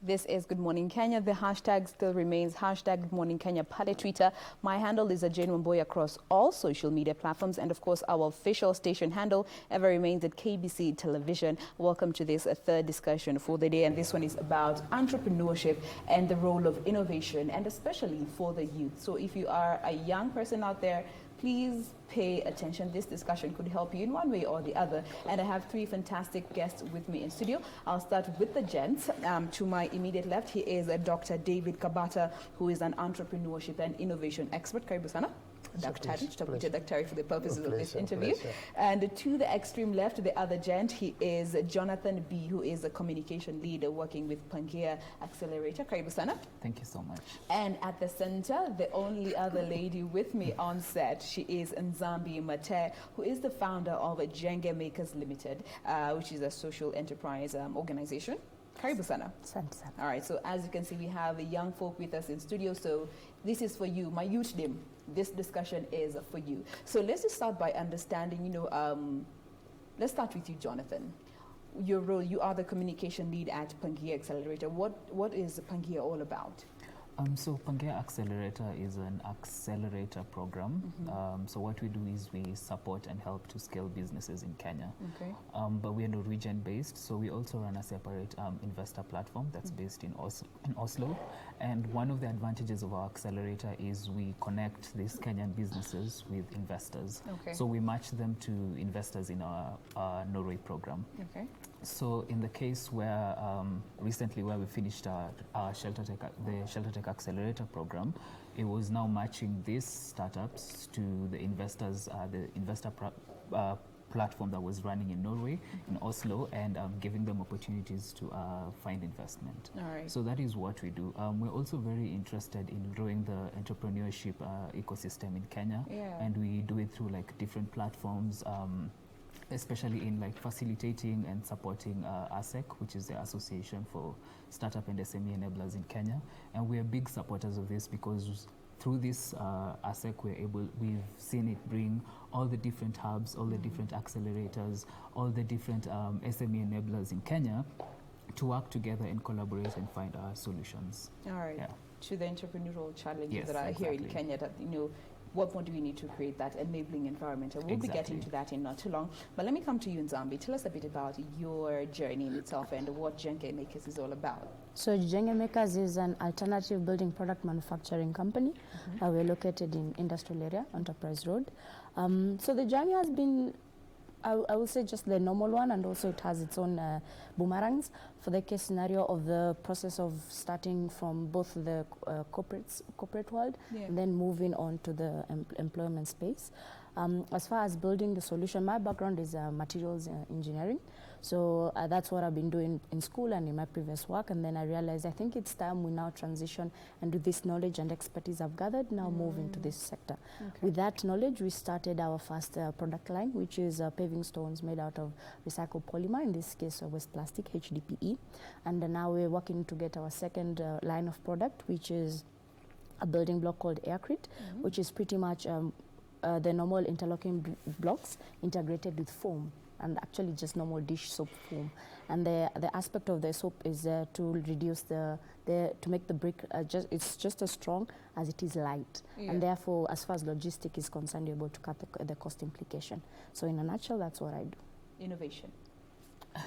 This is Good Morning Kenya. The hashtag still remains hashtag Good Morning Kenya pale Twitter. My handle is Jane Wamboy across all social media platforms. And of course, our official station handle ever remains at KBC Television. Welcome to this third discussion for the day. And this one is about entrepreneurship and the role of innovation, and especially for the youth. So if you are a young person out there, please pay attention. This discussion could help you in one way or the other. And I have three fantastic guests with me in studio. I'll start with the gents. To my immediate left, he is Dr. David Kabata, who is an entrepreneurship and innovation expert. Karibu sana. Daktari for the purposes of this interview. And to the extreme left, the other gent, he is Jonathan B., who is a communication leader working with Pangea Accelerator. Karibu sana. Thank you so much. And at the center, the only other lady with me on set, she is Nzambi Matee, who is the founder of Genkai Makers Limited, which is a social enterprise organization. Karibu sana. All right, so as you can see, we have young folk with us in studio, so this is for you, my youth dim. This discussion is for you. So let's just start by understanding, let's start with you, Jonathan. Your role, you are the communication lead at Pangea Accelerator. What is Pangea all about? So Pangea Accelerator is an accelerator program. So what we do is we support and help to scale businesses in Kenya. Okay. But we are Norwegian based, so we also run a separate investor platform that's based in Oslo. And one of the advantages of our accelerator is we connect these Kenyan businesses with investors. Okay. So we match them to investors in our Norway program. Okay. So in the case where recently where we finished the Shelter Tech Accelerator program, it was now matching these startups to the investors, the investor platform that was running in Norway, in Oslo, and giving them opportunities to find investment. All right. So that is what we do. We're also very interested in growing the entrepreneurship ecosystem in Kenya, and we do it through like different platforms, especially in like facilitating and supporting ASEC, which is the Association for Startup and SME Enablers in Kenya. And we're big supporters of this because through this ASEC, we've seen it bring all the different hubs, all the different accelerators, all the different SME enablers in Kenya to work together and collaborate and find our solutions. All right. Yeah. To the entrepreneurial challenges that are exactly. here in Kenya, that what more do we need to create that enabling environment? And we'll be getting to that in not too long. But let me come to you, Nzambi. Tell us a bit about your journey in itself and what Genkai Makers is all about. So Genkai Makers is an alternative building product manufacturing company. We're located in Industrial Area, Enterprise Road. So the journey has been, I will say, just the normal one, and also it has its own boomerangs for the case scenario of the process of starting from both the corporate world and then moving on to the employment space. As far as building the solution, my background is materials engineering. So that's what I've been doing in school and in my previous work. And then I realized I think it's time we now transition and with this knowledge and expertise I've gathered, now move into this sector. Okay. With that knowledge, we started our first product line, which is paving stones made out of recycled polymer, in this case waste plastic, HDPE. And now we're working to get our second line of product, which is a building block called Aircrete, which is pretty much the normal interlocking blocks integrated with foam, and actually just normal dish soap foam. And the aspect of the soap is to reduce to make the brick it's just as strong as it is light. And therefore, as far as logistic is concerned, you're able to cut the cost implication. So in a nutshell, that's what I do. Innovation.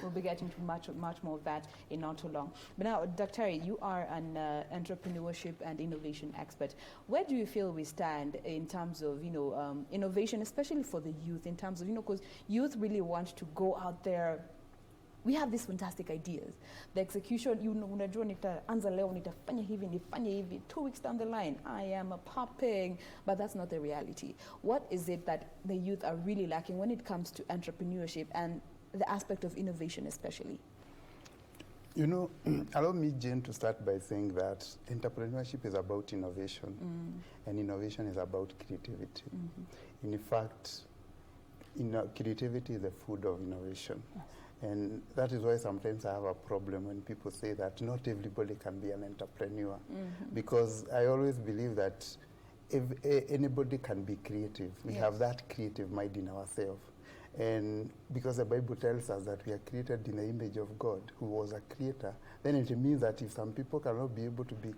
We'll be getting to much more of that in not too long. But now, Dr. you are an entrepreneurship and innovation expert. Where do you feel we stand in terms of, innovation, especially for the youth, in terms of, because youth really want to go out there. We have these fantastic ideas. The execution, unajua nitaanza leo, nitafanya hivi, nifanye hivi. 2 weeks down the line, I am popping. But that's not the reality. What is it that the youth are really lacking when it comes to entrepreneurship and the aspect of innovation especially? Allow me, Jane, to start by saying that entrepreneurship is about innovation, and innovation is about creativity. In fact, creativity is the food of innovation. Yes. And that is why sometimes I have a problem when people say that not everybody can be an entrepreneur, because I always believe that if anybody can be creative, we have that creative mind in ourselves. And because the Bible tells us that we are created in the image of God, who was a creator, then it means that if some people cannot be able to be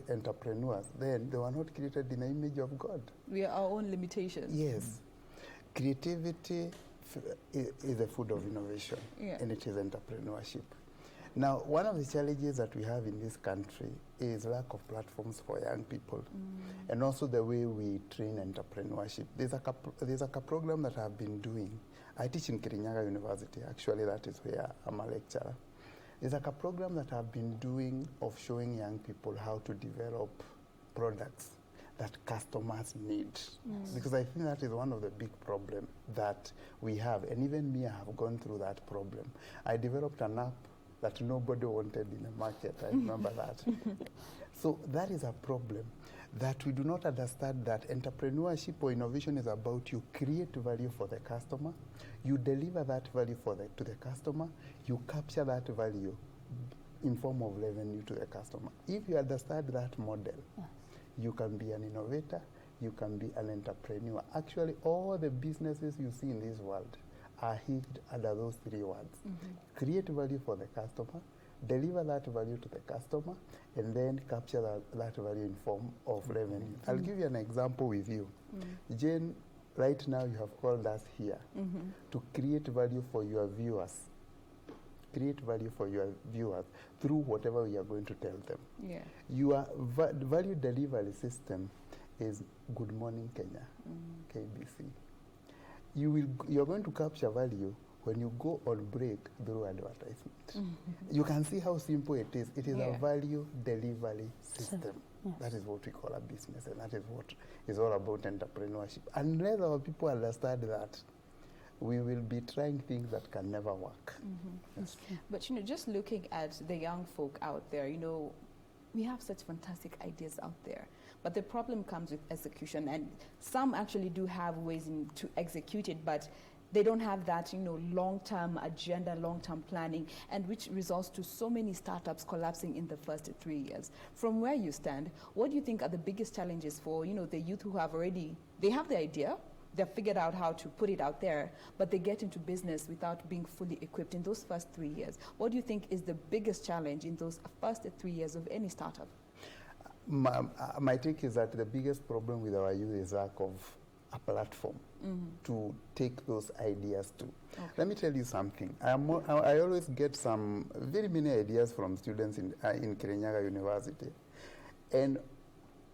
entrepreneurs, then they were not created in the image of God. We are our own limitations. Yes. Creativity is the food of innovation, and it is entrepreneurship. Now, one of the challenges that we have in this country is lack of platforms for young people, and also the way we train entrepreneurship. There's a program that I've been doing. I teach in Kirinyaga University. Actually, that is where I'm a lecturer. There's a program that I've been doing of showing young people how to develop products that customers need. Because I think that is one of the big problems that we have. And even me, I have gone through that problem. I developed an app that nobody wanted in the market. I remember that. So that is a problem, that we do not understand that entrepreneurship or innovation is about you create value for the customer, you deliver that value to the customer, you capture that value in form of revenue to the customer. If you understand that model, you can be an innovator, you can be an entrepreneur. Actually, all the businesses you see in this world are hinged under those three words. Create value for the customer, deliver that value to the customer, and then capture that value in form of revenue. I'll give you an example with you. Jane, right now you have called us here to create value for your viewers. Create value for your viewers through whatever we are going to tell them. Your value delivery system is Good Morning Kenya, KBC. You're going to capture value when you go on break through advertisement. You can see how simple it is. It is a value delivery system. That is what we call a business, and that is what is all about entrepreneurship. Unless our people understand that, we will be trying things that can never work. But just looking at the young folk out there, we have such fantastic ideas out there. But the problem comes with execution, and some actually do have ways to execute it, but they don't have that, long-term agenda, long-term planning, and which results to so many startups collapsing in the first 3 years. From where you stand, what do you think are the biggest challenges for, the youth who have they have the idea, they've figured out how to put it out there, but they get into business without being fully equipped in those first 3 years? What do you think is the biggest challenge in those first 3 years of any startup? My take is that the biggest problem with our youth is lack of a platform to take those ideas to. Let me tell you something. I always get very many ideas from students in Kirinyaga University. And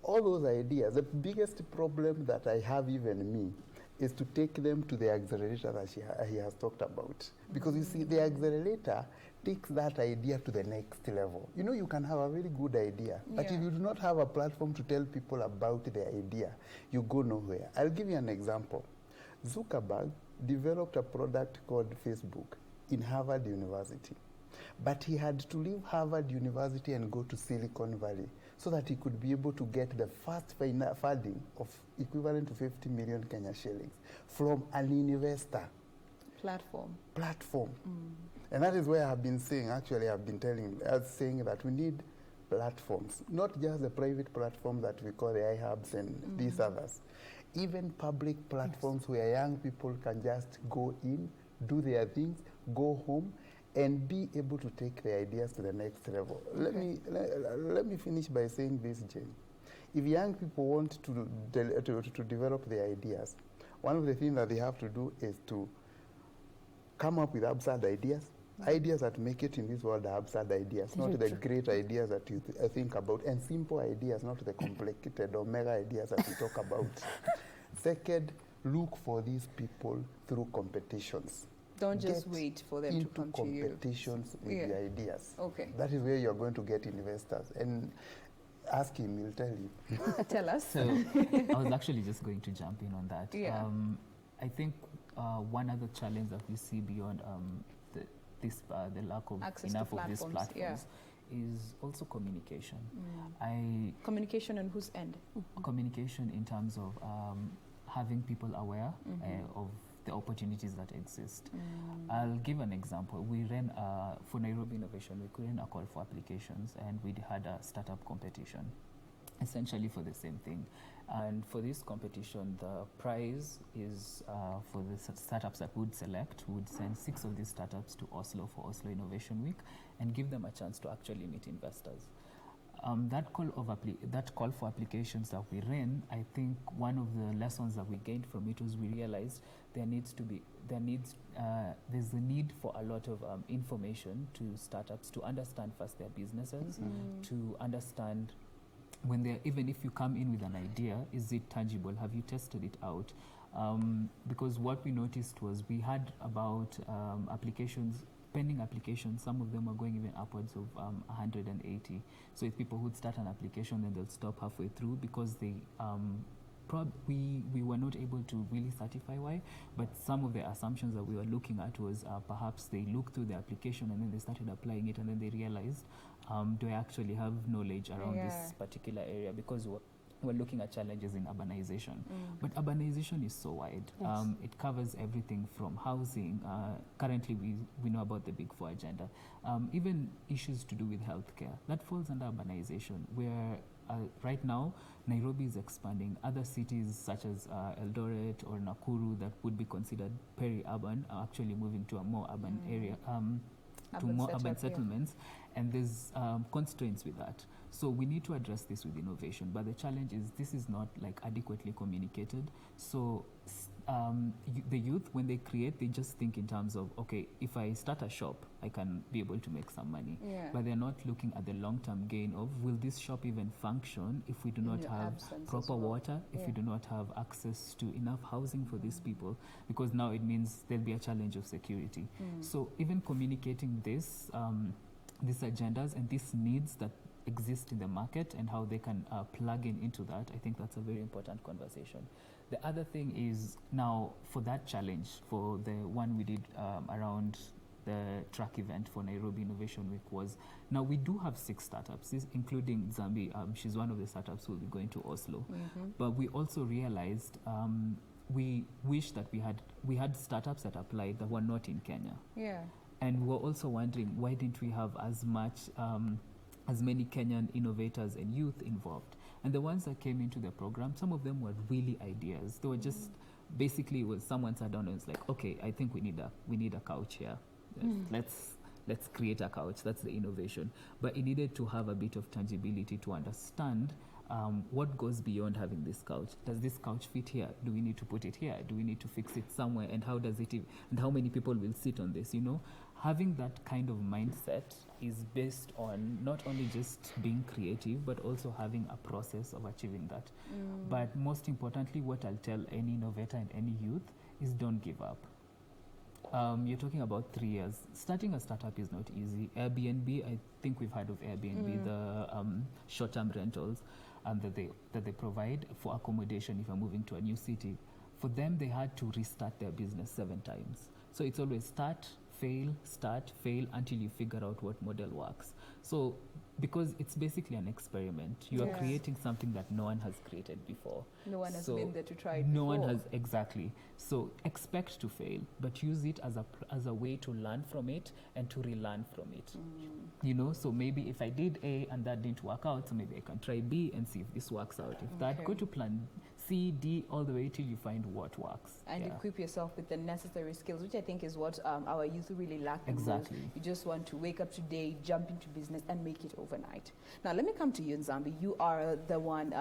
all those ideas, the biggest problem that I have, even me, is to take them to the accelerator that he has talked about. Because you see, the accelerator takes that idea to the next level. You can have a very good idea, but if you do not have a platform to tell people about the idea, you go nowhere. I'll give you an example. Zuckerberg developed a product called Facebook in Harvard University. But he had to leave Harvard University and go to Silicon Valley so that he could be able to get the first funding of equivalent to 50 million Kenya shillings from an investor. Platform. And that is where I've been saying, actually I've been saying that we need platforms, not just the private platform that we call the iHubs and these others, even public platforms where young people can just go in, do their things, go home, and be able to take the ideas to the next level. Let me finish by saying this, Jane. If young people want to develop their ideas, one of the things that they have to do is to come up with absurd ideas. Ideas that make it in this world are absurd ideas, not the great ideas that you think about, and simple ideas, not the complicated or mega ideas that we talk about. Second, look for these people through competitions. Don't just wait for them to come to you. Into competitions with the ideas. Okay. That is where you're going to get investors. And ask him, he'll tell you. Tell us. So I was actually just going to jump in on that. I think one other challenge that we see beyond the lack of enough of these platforms is also communication. Communication on whose end? Communication in terms of having people aware of the opportunities that exist. I'll give an example. We ran, for Nairobi Innovation Week, we ran a call for applications, and we had a startup competition. essentially for the same thing. And for this competition, the prize is for the startups that would select, would send 6 of these startups to Oslo for Oslo Innovation Week and give them a chance to actually meet investors. That call for applications that we ran, I think one of the lessons that we gained from it was we realized there's a need for a lot of information to startups to understand first their businesses, to understand when they're, even if you come in with an idea, is it tangible? Have you tested it out? Because what we noticed was we had about pending applications, some of them are going even upwards of 180. So it's people who'd start an application and they'll stop halfway through because they we were not able to really certify why, but some of the assumptions that we were looking at was perhaps they looked through the application and then they started applying it and then they realized, do I actually have knowledge around this particular area? Because we're looking at challenges in urbanization. But urbanization is so wide. Yes. It covers everything from housing. Currently, we know about the Big Four agenda. Even issues to do with healthcare. That falls under urbanization, where right now, Nairobi is expanding. Other cities such as Eldoret or Nakuru that would be considered peri-urban are actually moving to a more urban area, to more urban settlements. And there's constraints with that. So we need to address this with innovation. But the challenge is this is not like adequately communicated. So the youth, when they create, they just think in terms of, okay, if I start a shop, I can be able to make some money. But they're not looking at the long-term gain of, will this shop even function if we do not have proper water, if we do not have access to enough housing for these people? Because now it means there'll be a challenge of security. So even communicating this, these agendas and these needs that exist in the market and how they can plug into that, I think that's a very important conversation. The other thing is now for that challenge, for the one we did around the track event for Nairobi Innovation Week was, now we do have 6 startups, including Nzambi. She's one of the startups who will be going to Oslo. But we also realized we wish that we had startups that applied that were not in Kenya. And we were also wondering, why didn't we have as many Kenyan innovators and youth involved? And the ones that came into the program, some of them were really ideas. They were just basically, was someone sat down and was like, okay, I think we need a couch here. Let's create a couch. That's the innovation. But it needed to have a bit of tangibility to understand what goes beyond having this couch. Does this couch fit here? Do we need to put it here? Do we need to fix it somewhere? And how does it, and how many people will sit on this? You know, having that kind of mindset is based on not only just being creative, but also having a process of achieving that. But most importantly, what I'll tell any innovator and any youth is don't give up. You're talking about 3 years. Starting a startup is not easy. Airbnb, I think we've heard of Airbnb, the short-term rentals that they provide for accommodation if you're moving to a new city. For them, they had to restart their business 7 times. So it's always start, fail, until you figure out what model works. So because it's basically an experiment, you are creating something that no one has created before. No one has been there to try it No before. one has, exactly. So expect to fail, but use it as a way to learn from it and to relearn from it. You know, so maybe if I did A and that didn't work out, so maybe I can try B and see if this works out. If that, go to plan C, D, all the way till you find what works. And equip yourself with the necessary skills, which I think is what our youth really lack. Exactly. You just want to wake up today, jump into business, and make it overnight. Now, let me come to you, Nzambi. You are the one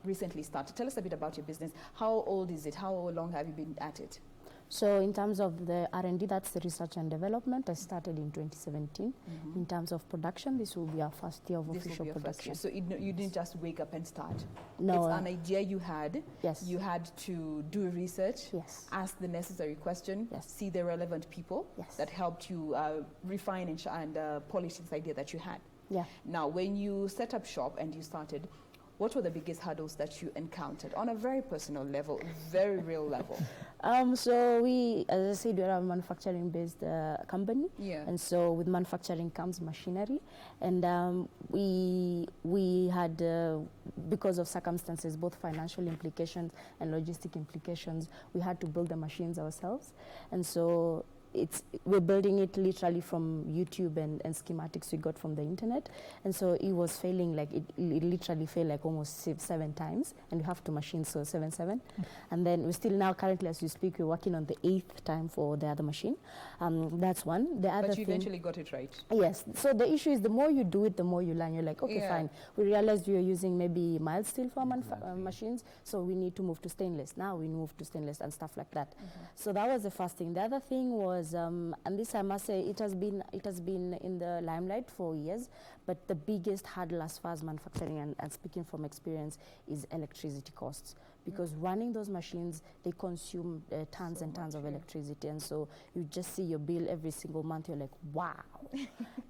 recently started. Tell us a bit about your business. How old is it? How long have you been at it? So in terms of the R&D, that's the research and development. I started in 2017. In terms of production, this will be our first year of official production. So you didn't just wake up and start? No. It's an idea you had. Yes. You had to do research. Yes. Ask the necessary question. Yes. See the relevant people. Yes. That helped you refine and polish this idea that you had. Yeah. Now, when you set up shop and you started, what were the biggest hurdles that you encountered on a very personal level, very real level? So we, as I said, we're a manufacturing-based company. And so with manufacturing comes machinery. And we had, because of circumstances, both financial implications and logistic implications, we had to build the machines ourselves. And so we're building it literally from YouTube and schematics we got from the internet, and so it was failing, like it literally failed like almost 7 times, and we have 2 machines, so 7. And then we're still now currently as we speak, we're working on the 8th time for the other machine. That's one. The other but you thing, eventually got it right. yes. So the issue is the more you do it, the more you learn. You're like, okay, fine. We realized we are using maybe mild steel for machines, so we need to move to stainless. Now we move to stainless and stuff like that. So that was the first thing. The other thing was, and this I must say, it has been in the limelight for years, but the biggest hurdle as far as manufacturing and speaking from experience is electricity costs. Because running those machines, they consume tons and tons of electricity, and so you just see your bill every single month. You're like, wow.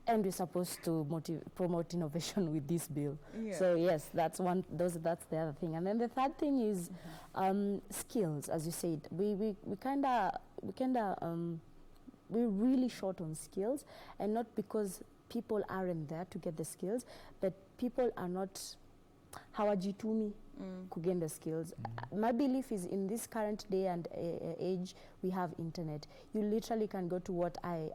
And we're supposed to promote innovation with this bill. So yes, that's one. That's the other thing. And then the third thing is skills. As you said, we're really short on skills, and not because people aren't there to get the skills, but people are not hawajitumi kugain the skills. My belief is in this current day and age, we have internet. You literally can go to what I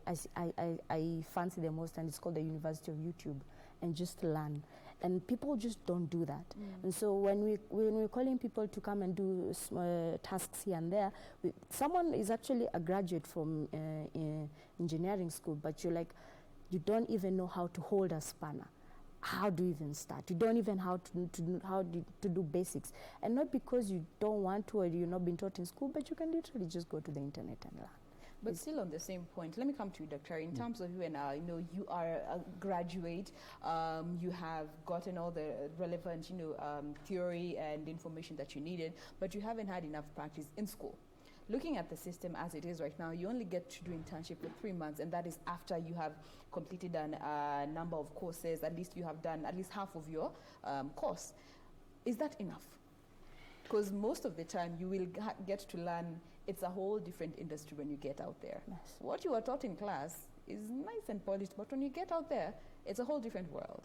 fancy the most, and it's called the University of YouTube, and just learn. And people just don't do that. And so when we're calling people to come and do tasks here and there, someone is actually a graduate from engineering school, but you're like, you don't even know how to hold a spanner. How do you even start? You don't even how to do basics. And not because you don't want to or you've not been taught in school, but you can literally just go to the internet and learn. But still on the same point, let me come to you, Dr. In terms of you and I, you are a graduate, you have gotten all the relevant, theory and information that you needed, but you haven't had enough practice in school. Looking at the system as it is right now, you only get to do internship for 3 months, and that is after you have completed a number of courses. At least you have done at least half of your course. Is that enough? Because most of the time you will get to learn, it's a whole different industry when you get out there. Yes. What you are taught in class is nice and polished, but when you get out there, it's a whole different world.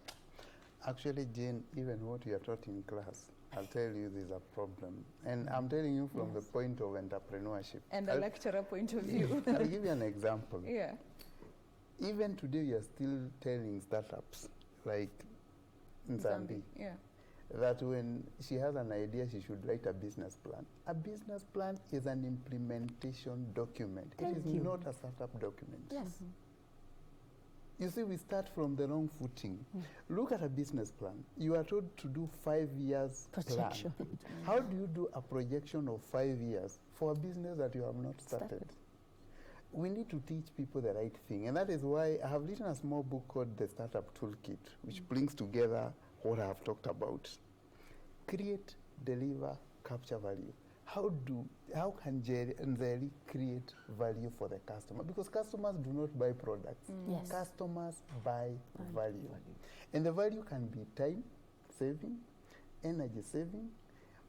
Actually, Jane, even what you are taught in class, I'll tell you there's a problem. And I'm telling you from the point of entrepreneurship. And the lecturer point of view. I'll give you an example. Yeah. Even today, you're still telling startups like Nzambi that when she has an idea, she should write a business plan. A business plan is an implementation document. It is not a startup document. Yes. You see, we start from the wrong footing. Look at a business plan. You are told to do 5 years Projection. plan. How do you do a projection of 5 years for a business that you have not started? We need to teach people the right thing. And that is why I have written a small book called The Startup Toolkit, which brings together what I have talked about. Create, deliver, capture value. How can Nzeli create value for the customer? Because customers do not buy products. Yes. Customers buy value. And the value can be time saving, energy saving,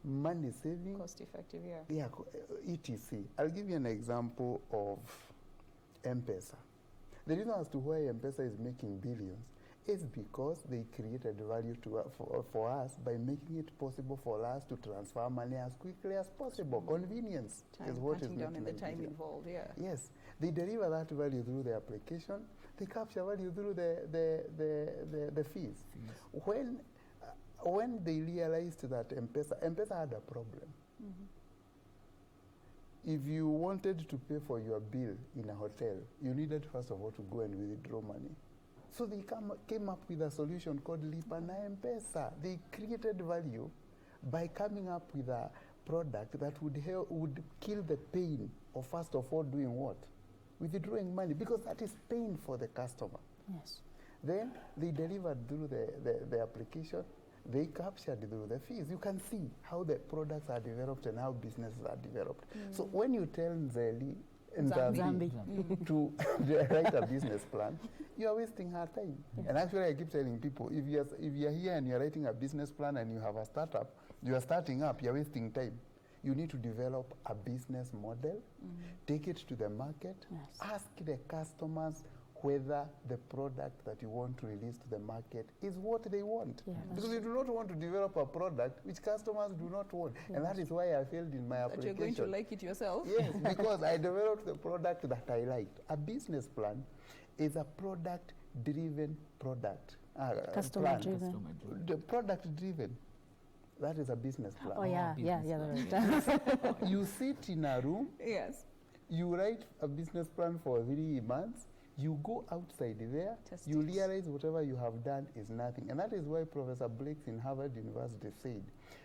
money saving. Cost effective, yeah. Yeah, etc. I'll give you an example of M-Pesa. The reason as to why M-Pesa is making billions is because they created value for us by making it possible for us to transfer money as quickly as possible. Convenience is what is down in the making time billion. involved, yeah. Yes, they deliver that value through the application. They capture value through the fees. When they realized that M-Pesa had a problem. If you wanted to pay for your bill in a hotel, you needed first of all to go and withdraw money. So they came up with a solution called Lipa na M-Pesa. They created value by coming up with a product that would kill the pain of first of all doing what? Withdrawing money, because that is pain for the customer. Yes. Then they delivered through the application. They captured through the fees. You can see how the products are developed and how businesses are developed. So when you tell Nzambi to write a business plan, you are wasting her time. And actually, I keep telling people, if you're here and you're writing a business plan and you have a startup, you are starting up, you're wasting time. You need to develop a business model, take it to the market, ask the customers whether the product that you want to release to the market is what they want. Yeah, because you do not want to develop a product which customers do not want. Yes. And that is why I failed in my application. But you're going to like it yourself. Yes, because I developed the product that I liked. A business plan is a product-driven product. Customer-driven. The product-driven. That is a business plan. Oh, yeah, You sit in a room. Yes. You write a business plan for 3 months, you go outside there, Test you it. realize whatever you have done is nothing. And that is why Professor Blakes in Harvard University said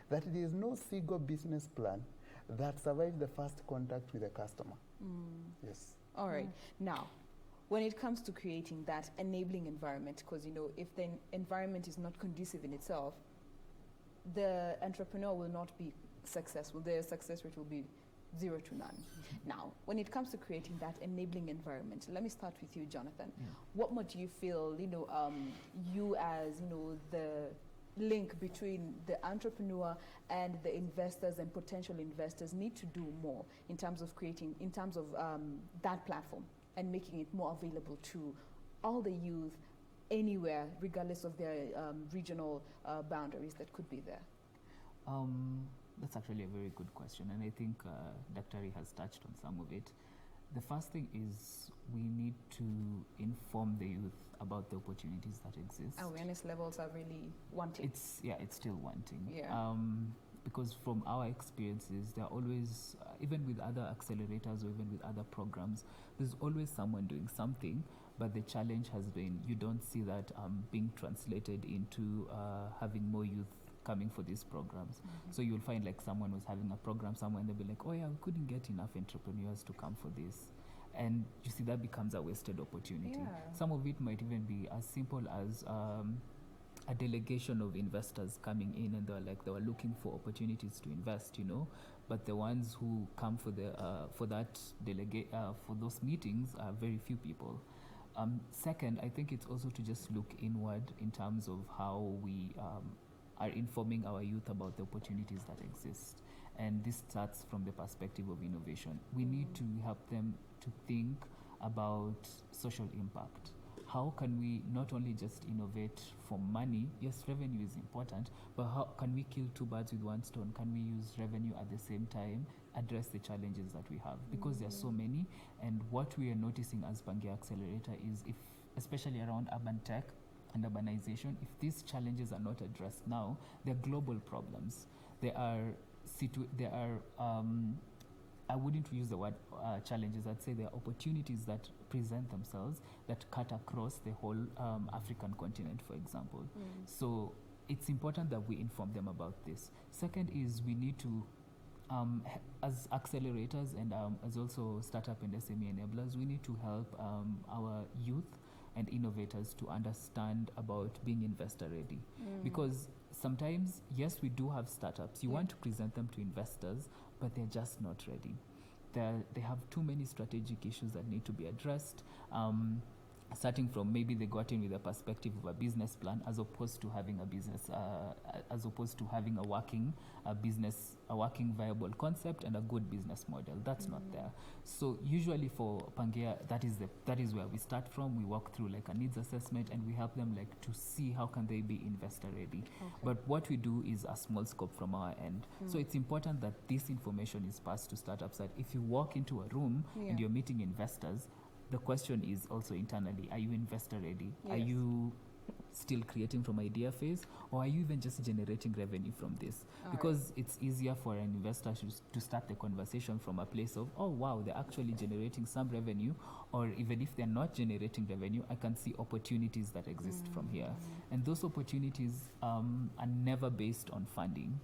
that there is no single business plan that survives the first contact with the customer. Yes. All right. Now, when it comes to creating that enabling environment, because, you know, if the environment is not conducive in itself, the entrepreneur will not be successful. Their success rate will be 0 to none. Now, when it comes to creating that enabling environment, let me start with you, Jonathan. What more do you feel, you know, you as, you know, the link between the entrepreneur and the investors and potential investors need to do more in terms of creating, in terms of that platform and making it more available to all the youth anywhere, regardless of their regional boundaries that could be there? That's actually a very good question, and I think Dr. has touched on some of it. The first thing is we need to inform the youth about the opportunities that exist. Awareness levels are really wanting. It's still wanting. Yeah. Because from our experiences, there are always, even with other accelerators or even with other programs, there's always someone doing something, but the challenge has been you don't see that being translated into having more youth coming for these programs. So you'll find like someone was having a program somewhere and they'll be like, oh yeah, we couldn't get enough entrepreneurs to come for this. And you see that becomes a wasted opportunity. Yeah. Some of it might even be as simple as a delegation of investors coming in and they were looking for opportunities to invest, you know, but the ones who come for those meetings are very few people. Second, I think it's also to just look inward in terms of how we are informing our youth about the opportunities that exist. And this starts from the perspective of innovation. We need to help them to think about social impact. How can we not only just innovate for money? Yes, revenue is important, but how can we kill two birds with one stone? Can we use revenue at the same time, address the challenges that we have? Because there are so many, and what we are noticing as Pangea Accelerator is, if, especially around urban tech and urbanization, if these challenges are not addressed now, they're global problems. I wouldn't use the word challenges. I'd say there are opportunities that present themselves that cut across the whole African continent, for example. So it's important that we inform them about this. Second is we need to, as accelerators and as also startup and SME enablers, we need to help our youth and innovators to understand about being investor ready. Because sometimes, yes, we do have startups. You want to present them to investors, but they're just not ready. They have too many strategic issues that need to be addressed. Starting from maybe they got in with a perspective of a business plan as opposed to having a business, as opposed to having a working viable concept and a good business model. That's not there. So usually for Pangea, that is where we start from. We walk through like a needs assessment and we help them like to see how can they be investor ready. But what we do is a small scope from our end. So it's important that this information is passed to startups, that if you walk into a room and you're meeting investors, the question is also internally, are you investor ready? Yes. Are you still creating from idea phase, or are you even just generating revenue from this? Because it's easier for an investor to start the conversation from a place of, oh wow, they're actually generating some revenue, or even if they're not generating revenue, I can see opportunities that exist from here. And those opportunities are never based on funding.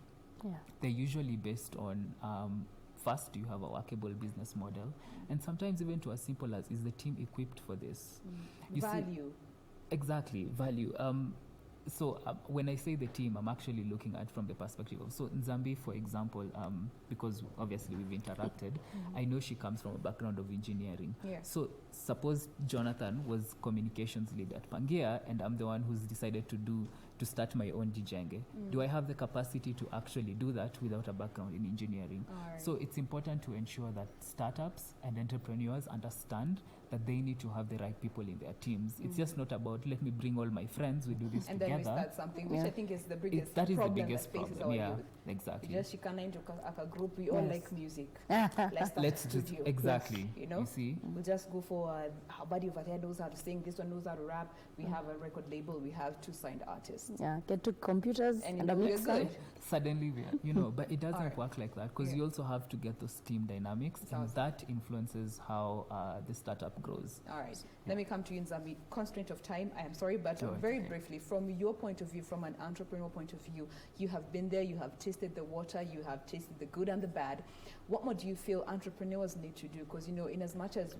They're usually based on first, you have a workable business model, and sometimes even to as simple as, is the team equipped for this? Value. Exactly, value. So when I say the team, I'm actually looking at from the perspective of, so Nzambi, for example, because obviously we've interacted, I know she comes from a background of engineering. So suppose Jonathan was communications lead at Pangea, and I'm the one who's decided to start my own Jijenge. Do I have the capacity to actually do that without a background in engineering? So it's important to ensure that startups and entrepreneurs understand that they need to have the right people in their teams. It's just not about, let me bring all my friends, we do this and together. And then we start something, which I think is the biggest that is problem the biggest that faces problem. our Yeah, youth. exactly. You just shikana into a group, we all like music. Let's just, exactly. You know, you see? We'll just go for a buddy over there knows how to sing, this one knows how to rap. We have a record label, we have 2 signed artists. Yeah, get 2 computers and a mixer. Suddenly we are, you know, but it doesn't work like that, because you also have to get those team dynamics, and that influences how the startup grows. All right, let me come to you, Nzambi. Constraint of time, I am sorry, but very briefly, from your point of view, from an entrepreneur point of view, you have been there, you have tasted the water, you have tasted the good and the bad. What more do you feel entrepreneurs need to do? Because, you know, in as much as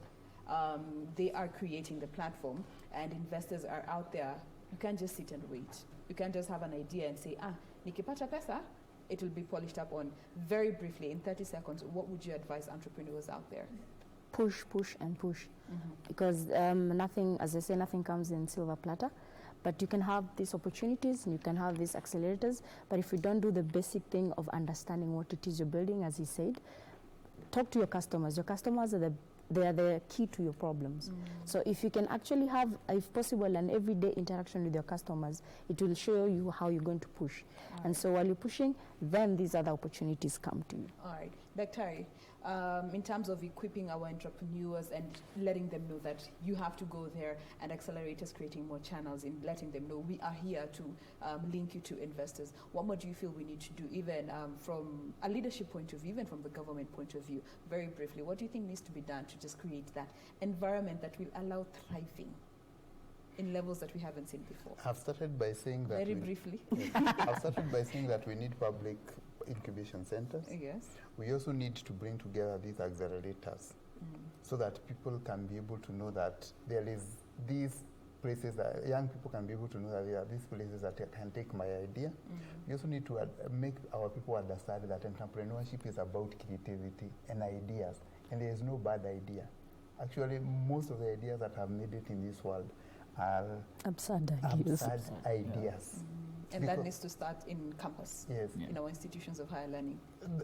they are creating the platform and investors are out there, you can't just sit and wait. You can't just have an idea and say, nikipata pesa, it will be polished up on. Very briefly, in 30 seconds, what would you advise entrepreneurs out there? Push, push, and push. Because nothing, as I say, nothing comes in silver platter. But you can have these opportunities and you can have these accelerators. But if you don't do the basic thing of understanding what it is you're building, as he said, talk to your customers. Your customers are they are the key to your problems. So if you can actually have, if possible, an everyday interaction with your customers, it will show you how you're going to push. And so while you're pushing, then these other opportunities come to you. All right. Daktari, in terms of equipping our entrepreneurs and letting them know that you have to go there, and accelerators creating more channels in letting them know we are here to link you to investors, what more do you feel we need to do, even from a leadership point of view, even from the government point of view? Very briefly, what do you think needs to be done to just create that environment that will allow thriving in levels that we haven't seen before? I've started by saying that very briefly. I've started by saying that we need public incubation centers. Yes. We also need to bring together these accelerators so that people can be able to know that there is these places that young people can be able to know that there are these places that can take my idea. We also need to make our people understand that entrepreneurship is about creativity and ideas, and there is no bad idea. Actually, most of the ideas that have made it in this world are absurd ideas. And that needs to start in campus, in our institutions of higher learning,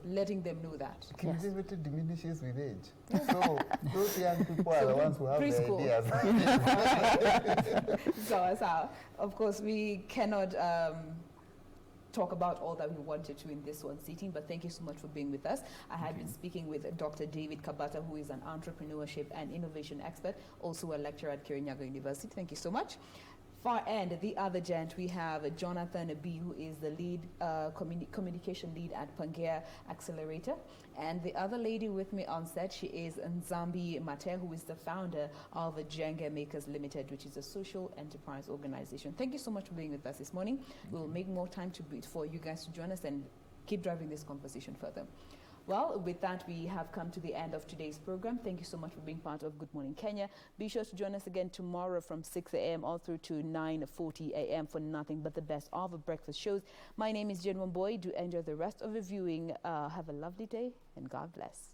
letting them know that. Creativity diminishes with age. So those young people are the ones who have the ideas. So, of course, we cannot talk about all that we wanted to in this one sitting, but thank you so much for being with us. I had been speaking with Dr. David Kabata, who is an entrepreneurship and innovation expert, also a lecturer at Kirinyaga University. Thank you so much. Far end, the other gent, we have Jonathan B, who is the lead communication lead at Pangea Accelerator. And the other lady with me on set, she is Nzambi Matee, who is the founder of Genkai Makers Limited, which is a social enterprise organization. Thank you so much for being with us this morning. We'll make more time for you guys to join us and keep driving this conversation further. Well, with that, we have come to the end of today's program. Thank you so much for being part of Good Morning Kenya. Be sure to join us again tomorrow from 6 a.m. all through to 9:40 a.m. for nothing but the best of breakfast shows. My name is Genkai. Do enjoy the rest of the viewing. Have a lovely day and God bless.